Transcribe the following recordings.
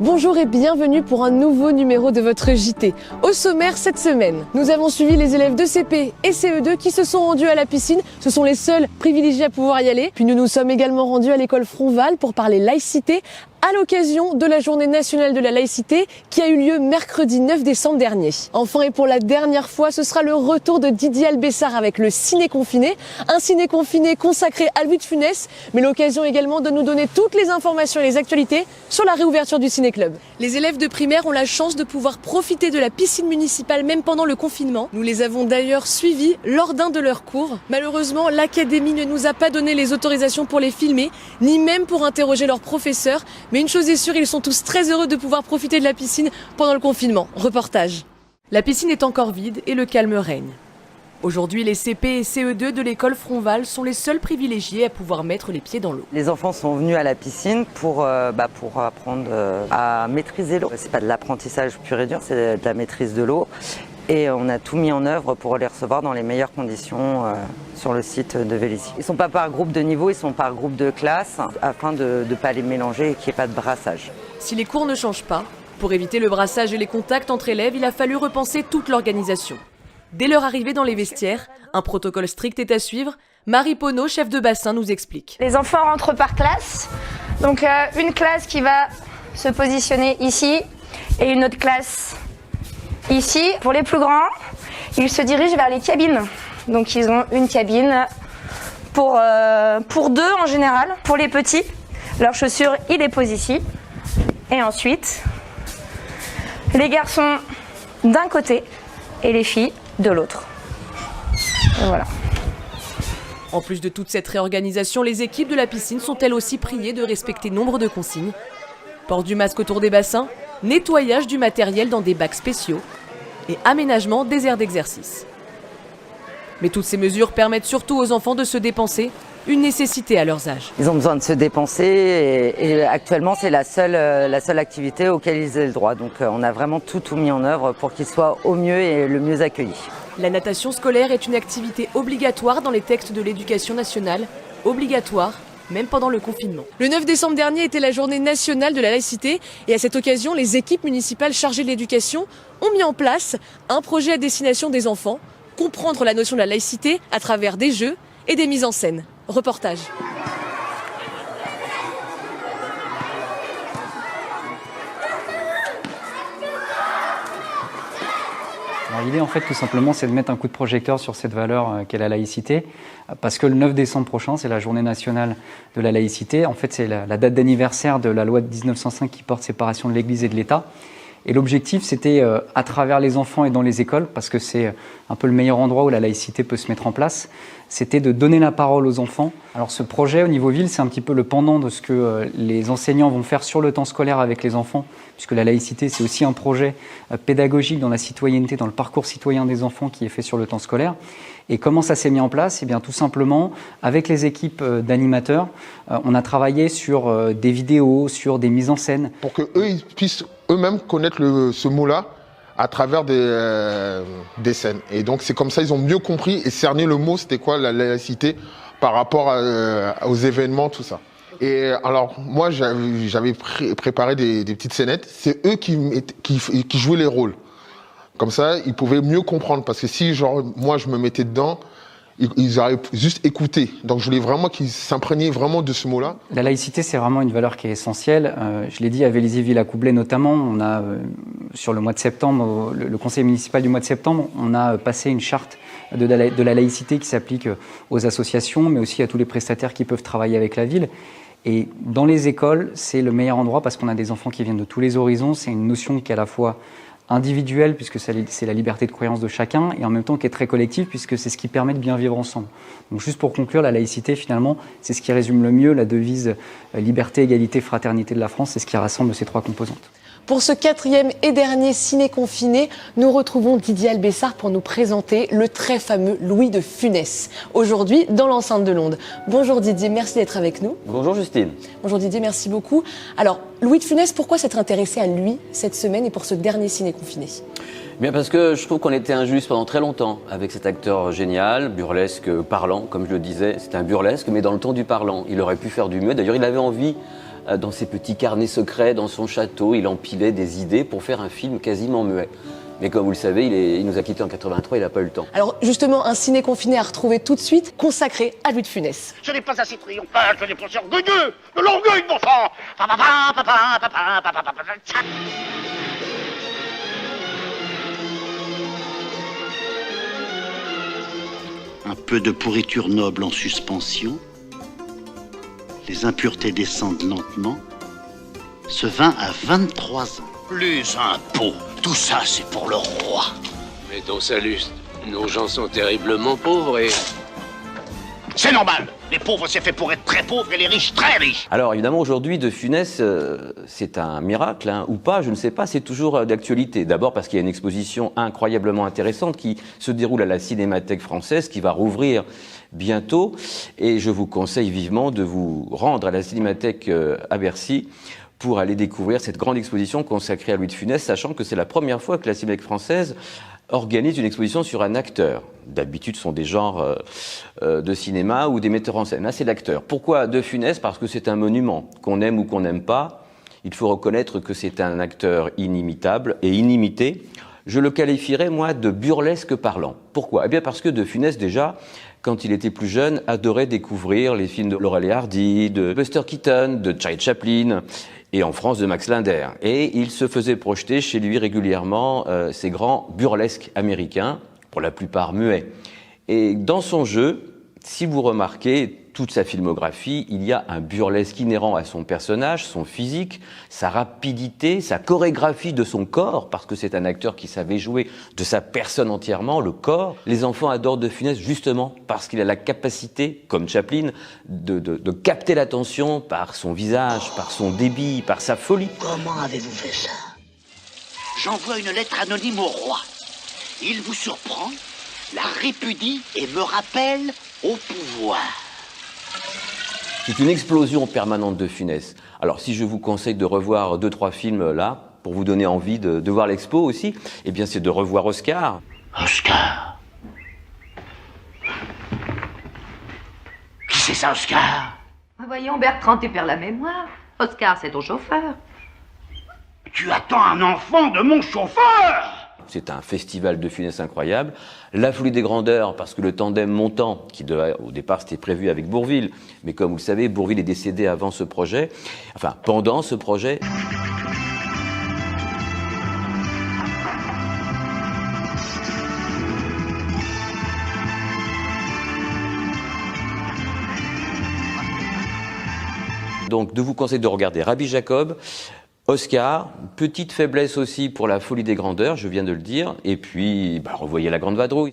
Bonjour et bienvenue pour un nouveau numéro de votre JT. Au sommaire cette semaine, nous avons suivi les élèves de CP et CE2 qui se sont rendus à la piscine. Ce sont les seuls privilégiés à pouvoir y aller. Puis nous nous sommes également rendus à l'école Fronval pour parler laïcité à l'occasion de la journée nationale de la laïcité qui a eu lieu mercredi 9 décembre dernier. Enfin et pour la dernière fois, ce sera le retour de Didier Albessard avec le Ciné Confiné. Un ciné confiné consacré à Louis de Funès, mais l'occasion également de nous donner toutes les informations et les actualités sur la réouverture du ciné-club. Les élèves de primaire ont la chance de pouvoir profiter de la piscine municipale même pendant le confinement. Nous les avons d'ailleurs suivis lors d'un de leurs cours. Malheureusement, l'académie ne nous a pas donné les autorisations pour les filmer, ni même pour interroger leurs professeurs. Mais une chose est sûre, ils sont tous très heureux de pouvoir profiter de la piscine pendant le confinement. Reportage. La piscine est encore vide et le calme règne. Aujourd'hui, les CP et CE2 de l'école Fronval sont les seuls privilégiés à pouvoir mettre les pieds dans l'eau. Les enfants sont venus à la piscine pour apprendre à maîtriser l'eau. C'est pas de l'apprentissage pur et dur, c'est de la maîtrise de l'eau. Et on a tout mis en œuvre pour les recevoir dans les meilleures conditions sur le site de Vélizy. Ils ne sont pas par groupe de niveau, ils sont par groupe de classe afin de ne pas les mélanger et qu'il n'y ait pas de brassage. Si les cours ne changent pas, pour éviter le brassage et les contacts entre élèves, il a fallu repenser toute l'organisation. Dès leur arrivée dans les vestiaires, un protocole strict est à suivre. Marie Pono, chef de bassin, nous explique. Les enfants rentrent par classe. Donc une classe qui va se positionner ici et une autre classe ici. Pour les plus grands, ils se dirigent vers les cabines. Donc ils ont une cabine pour deux en général. Pour les petits, leurs chaussures, ils les posent ici. Et ensuite, les garçons d'un côté et les filles de l'autre. Et voilà. En plus de toute cette réorganisation, les équipes de la piscine sont elles aussi priées de respecter nombre de consignes. Port du masque autour des bassins, nettoyage du matériel dans des bacs spéciaux et aménagement des aires d'exercice. Mais toutes ces mesures permettent surtout aux enfants de se dépenser, une nécessité à leurs âges. Ils ont besoin de se dépenser et actuellement c'est la seule activité auquel ils aient le droit. Donc on a vraiment tout mis en œuvre pour qu'ils soient au mieux et le mieux accueillis. La natation scolaire est une activité obligatoire dans les textes de l'éducation nationale, obligatoire même pendant le confinement. Le 9 décembre dernier était la journée nationale de la laïcité et à cette occasion, les équipes municipales chargées de l'éducation ont mis en place un projet à destination des enfants, comprendre la notion de la laïcité à travers des jeux et des mises en scène. Reportage. L'idée en fait tout simplement c'est de mettre un coup de projecteur sur cette valeur qu'est la laïcité parce que le 9 décembre prochain c'est la journée nationale de la laïcité. En fait c'est la date d'anniversaire de la loi de 1905 qui porte séparation de l'Église et de l'État. Et l'objectif, c'était à travers les enfants et dans les écoles, parce que c'est un peu le meilleur endroit où la laïcité peut se mettre en place, c'était de donner la parole aux enfants. Alors ce projet au niveau ville, c'est un petit peu le pendant de ce que les enseignants vont faire sur le temps scolaire avec les enfants, puisque la laïcité, c'est aussi un projet pédagogique dans la citoyenneté, dans le parcours citoyen des enfants qui est fait sur le temps scolaire. Et comment ça s'est mis en place? Eh bien, tout simplement, avec les équipes d'animateurs, on a travaillé sur des vidéos, sur des mises en scène. Pour qu'eux, ils puissent eux-mêmes connaître ce mot-là à travers des scènes. Et donc, c'est comme ça, ils ont mieux compris et cerné le mot, c'était quoi la laïcité par rapport aux événements, tout ça. Et alors, moi, j'avais préparé des petites scénettes. C'est eux qui jouaient les rôles. Comme ça, ils pouvaient mieux comprendre. Parce que si, genre, moi, je me mettais dedans, ils auraient juste écouté. Donc, je voulais vraiment qu'ils s'imprégnaient vraiment de ce mot-là. La laïcité, c'est vraiment une valeur qui est essentielle. Je l'ai dit à Vélizy-Villacoublay notamment, on a, sur le mois de septembre, le conseil municipal du mois de septembre, on a passé une charte de la laïcité qui s'applique aux associations, mais aussi à tous les prestataires qui peuvent travailler avec la ville. Et dans les écoles, c'est le meilleur endroit parce qu'on a des enfants qui viennent de tous les horizons. C'est une notion qui est à la fois individuelle, puisque c'est la liberté de croyance de chacun, et en même temps qui est très collective, puisque c'est ce qui permet de bien vivre ensemble. Donc juste pour conclure, la laïcité, finalement, c'est ce qui résume le mieux la devise liberté, égalité, fraternité de la France, c'est ce qui rassemble ces trois composantes. Pour ce 4e et dernier ciné confiné, nous retrouvons Didier Albessard pour nous présenter le très fameux Louis de Funès, aujourd'hui dans l'enceinte de Londres. Bonjour Didier, merci d'être avec nous. Bonjour Justine. Bonjour Didier, merci beaucoup. Alors, Louis de Funès, pourquoi s'être intéressé à lui cette semaine et pour ce dernier ciné confiné ? Bien parce que je trouve qu'on était injuste pendant très longtemps avec cet acteur génial, burlesque, parlant, comme je le disais. C'est un burlesque, mais dans le ton du parlant. Il aurait pu faire du mieux. D'ailleurs, il avait envie dans ses petits carnets secrets, dans son château, il empilait des idées pour faire un film quasiment muet. Mais comme vous le savez, il nous a quittés en 83, il n'a pas eu le temps. Alors justement, un ciné confiné à retrouver tout de suite, consacré à Louis de Funès. Ce n'est pas assez triomphal, ce n'est pas assez orgueilleux, de l'orgueil, bon sang. Un peu de pourriture noble en suspension, les impuretés descendent lentement, ce vin a 23 ans. Les impôts, tout ça c'est pour le roi. Mais ton salut, nos gens sont terriblement pauvres et... C'est normal, les pauvres c'est fait pour être très pauvres et les riches très riches. Alors évidemment aujourd'hui De Funès, c'est un miracle, hein, ou pas, je ne sais pas, c'est toujours d'actualité. D'abord parce qu'il y a une exposition incroyablement intéressante qui se déroule à la Cinémathèque française, qui va rouvrir bientôt. Et je vous conseille vivement de vous rendre à la Cinémathèque à Bercy pour aller découvrir cette grande exposition consacrée à Louis de Funès, sachant que c'est la première fois que la Cinémathèque française organise une exposition sur un acteur. D'habitude, ce sont des genres de cinéma ou des metteurs en scène. Là, c'est l'acteur. Pourquoi De Funès? Parce que c'est un monument. Qu'on aime ou qu'on n'aime pas, il faut reconnaître que c'est un acteur inimitable et inimité. Je le qualifierais, moi, de burlesque parlant. Pourquoi? Eh bien, parce que De Funès, déjà, quand il était plus jeune, adorait découvrir les films de Laurel et Hardy, de Buster Keaton, de Charlie Chaplin, et en France de Max Linder. Et il se faisait projeter chez lui régulièrement ces grands burlesques américains, pour la plupart muets. Et dans son jeu, si vous remarquez toute sa filmographie, il y a un burlesque inhérent à son personnage, son physique, sa rapidité, sa chorégraphie de son corps, parce que c'est un acteur qui savait jouer de sa personne entièrement, le corps. Les enfants adorent De Funès justement parce qu'il a la capacité, comme Chaplin, de capter l'attention par son visage, par son débit, par sa folie. Comment avez-vous fait ça? J'envoie une lettre anonyme au roi. Il vous surprend, la répudie et me rappelle au pouvoir. C'est une explosion permanente de Funès. Alors si je vous conseille de revoir 2-3 films là, pour vous donner envie de voir l'expo aussi, eh bien c'est de revoir Oscar. Oscar? Qui c'est ça, Oscar? Voyons, Bertrand, tu perds la mémoire. Oscar, c'est ton chauffeur. Tu attends un enfant de mon chauffeur? C'est un festival de Funès incroyable. La Folie des Grandeurs, parce que le tandem montant, qui au départ c'était prévu avec Bourvil, mais comme vous le savez, Bourvil est décédé avant ce projet, enfin pendant ce projet. Donc, je vous conseille de regarder Rabbi Jacob, Oscar, petite faiblesse aussi pour La Folie des Grandeurs, je viens de le dire, et puis revoyez La Grande Vadrouille.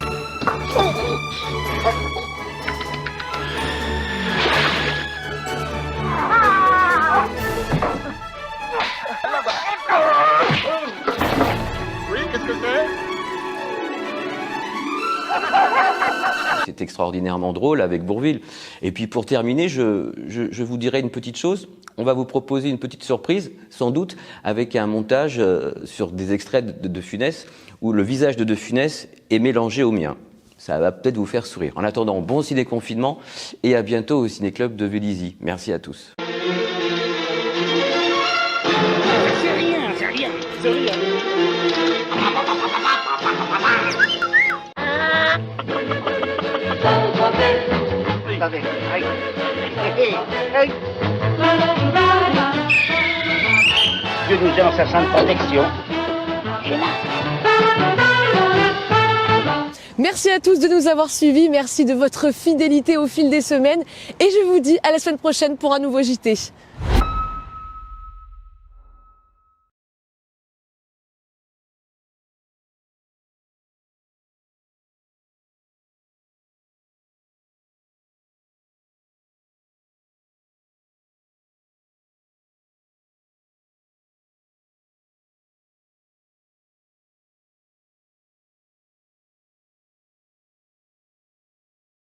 Oui, qu'est-ce que c'est? C'est extraordinairement drôle avec Bourvil. Et puis pour terminer, je vous dirai une petite chose. On va vous proposer une petite surprise, sans doute, avec un montage sur des extraits de Funès, où le visage de Funès est mélangé au mien. Ça va peut-être vous faire sourire. En attendant, bon ciné-confinement et à bientôt au Ciné-Club de Vélizy. Merci à tous. C'est rien, c'est rien, c'est rien. Dieu nous est en sa sainte protection. Merci à tous de nous avoir suivis, merci de votre fidélité au fil des semaines et je vous dis à la semaine prochaine pour un nouveau JT.